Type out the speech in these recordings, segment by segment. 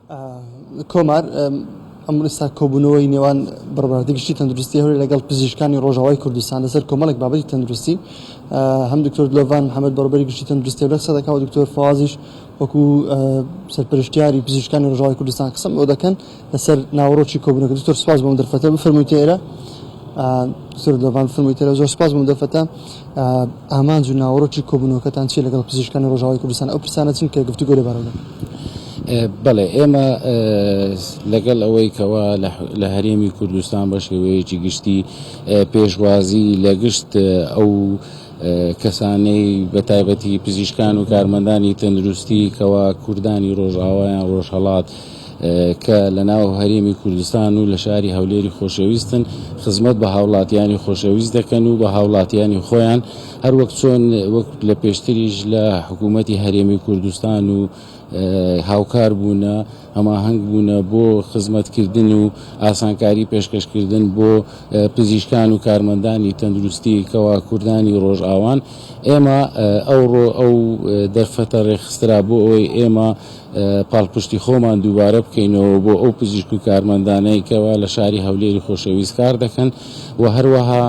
کۆمار ئەم ئێستا کۆبوونەوەی نێوان بڕباردەگشتی تەندروستی هەولێر لەگەڵ پزیشکانی ڕۆژاوای کوردستان لەسەر کۆمەڵێک بابەتی تەندروستی هەم دکتۆر دلۆڤان محەممەد بەڕێوەبەری گشتی تەندروستی هەولێر قسە دەکات و دکتۆر فوازیش وەکو سەرپەرشتیاری پزیشکانی ڕۆژاوای کوردستان قسەم ئەو دەکەن لەسەر ناوەڕۆکی کۆبوونەکە. دکتۆر سوپاس بۆم دەرفەتە بفەرموویتە ئێرە دکتۆر دلۆڤان بفەرموویتە ئێرە زۆر سوپاس بۆم دەرفەتە ئامانج و ناوەڕۆکی کۆبوونەکەتان چیە لەگەڵ پزیشکانی ڕۆژاوای کوردستان ئەو پرسانە چین کە گفتوگۆ لەبارەوە بەڵێ ئێمە لەگەڵ ئەوەی کەوا لە هەرێمی کوردستان بە شێوەیەکی گشتی پێشوازی لە گشت ئەو کەسانەی بە تایبەتی پزیشکان و کارمەندانی تەندروستی کەوا کوردانی ڕۆژئاوایان ڕۆژهەڵات کە لە ناو هەرێمی کوردستان و لە شاری هەولێری خۆشەویستن خزمەت بە هاوڵاتیانی خۆشەویست دەکەن و بە هاوڵاتیانی خۆیان هەروەک چۆن وەک لە پێشتریش لە حکوومەتی هەرێمی کوردستان و هاوکار بوونە هەماهەنگ بوونە بۆ خزمەتکردن و ئاسانکاری پێشکەشکردن بۆ پزیشکان و کارمەندانی تەندروستی کەوا کوردانی ڕۆژئاوان ئێمە ئەو دەرفەتە ڕێخسترا بۆ ئەوەی ئێمە پاڵپشتی خۆمان دووبارە بکەینەوە بۆ ئەو پزیشک و کارمەندانەی کەوا لە شاری هەولێری خۆشەویست کار دەکەن و هەروەها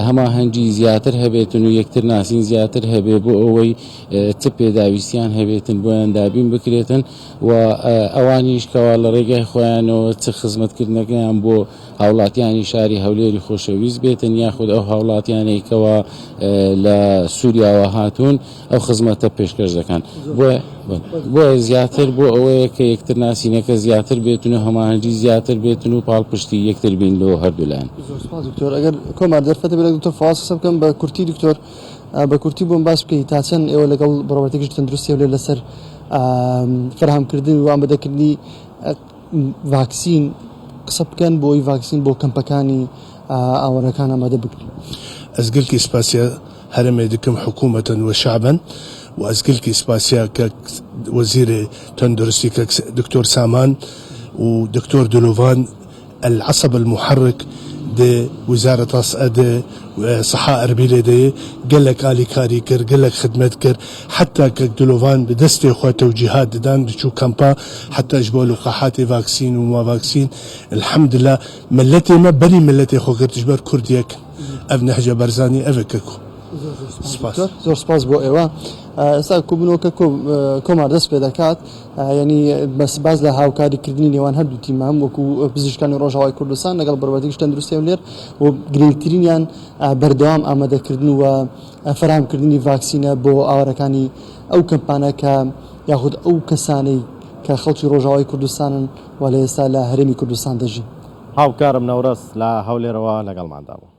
هەماهەنگی زیاتر هەبێتن و یەکتر ناسین زیاتر هەبێ بۆ ئەوەی چ پێداویستیان هەبێتن بۆیان دابین بکرێتن و ئەوانیش کەوا لە ڕێگای خۆیانەوە چ خزمەتکردنەکەیان بۆ هاوڵاتیانی شاری هەولێری خۆشەویست بێتن یاخود ئەو هاوڵاتیانەی کەوا لە سووریاوە هاتوون ئەو خزمەتە پێشکەش دەکەن بۆ زیاتر بۆ ئەوەیە کە یەکتر ناسینەکە زیاتر بێتن و هەماهەنگی زیاتر بێتن و پاڵپشتی یەکتر بین لەوە هەردوولایەن. دکتۆر ئەگەر کۆمار دەرفەتە بێت دکتۆر فواز قسە بکەم بە کورتی دکتۆر بە کورتی بۆم باس بکەیت تا چەند ئێوە لەگەڵ بەڕێوەبەرگشتی تەندروستی هەولێر لەسەر فراهەمکردن و ئامادەکردنی ڤاکسین قسە بکەن بۆی ڤاکسین بۆ کەمپەکانی ئاوەڕەکان ئامادە بکرێن. ئەزگەلکی سپاسیە هەرێمێ دکم حکوومەتەن و شعبەن وأزقلك إسباسيا كوزير تندرسي دكتور سامان ودكتور دلوفان العصب المحرك دي وزارة دي صحة أربيلة دي قال لك آلي كاري كر قال لك خدمت كر حتى كدلوفان بدستي أخوة توجيهات دان شو كامبا حتى جبوا لقاحات فاكسين وما فاكسين الحمد لله ملتي ما بري ملتي خو كر تجبر كرديك أبنهجة برزاني أفككو زۆر سپاس بۆ ئێوە. ئێستا کوبوونەوەکە کۆمار دەست پێ دەکات ینی باز لە هاوکاریکردنی نێوان هەردوو تیمام وەکو پزیشکانی ڕۆژاوای کوردستان لەگەڵ بەڕێوەبەرگشتی تەندروستی هەولێر و گرنگترینیان بەردەوام ئامادەکردن و فراهەمکردنی ڤاکسینە بۆ ئاوەڕەکانی ئەو کەمپانە کە یاخود ئەو کەسانەی کە خەڵکی ڕۆژاوای کوردستانن و لە ئێستا لە هەرێمی کوردستان دەژین. هاوکارم نەورەس لە هەولێرەوە لەگەڵماندا بوو.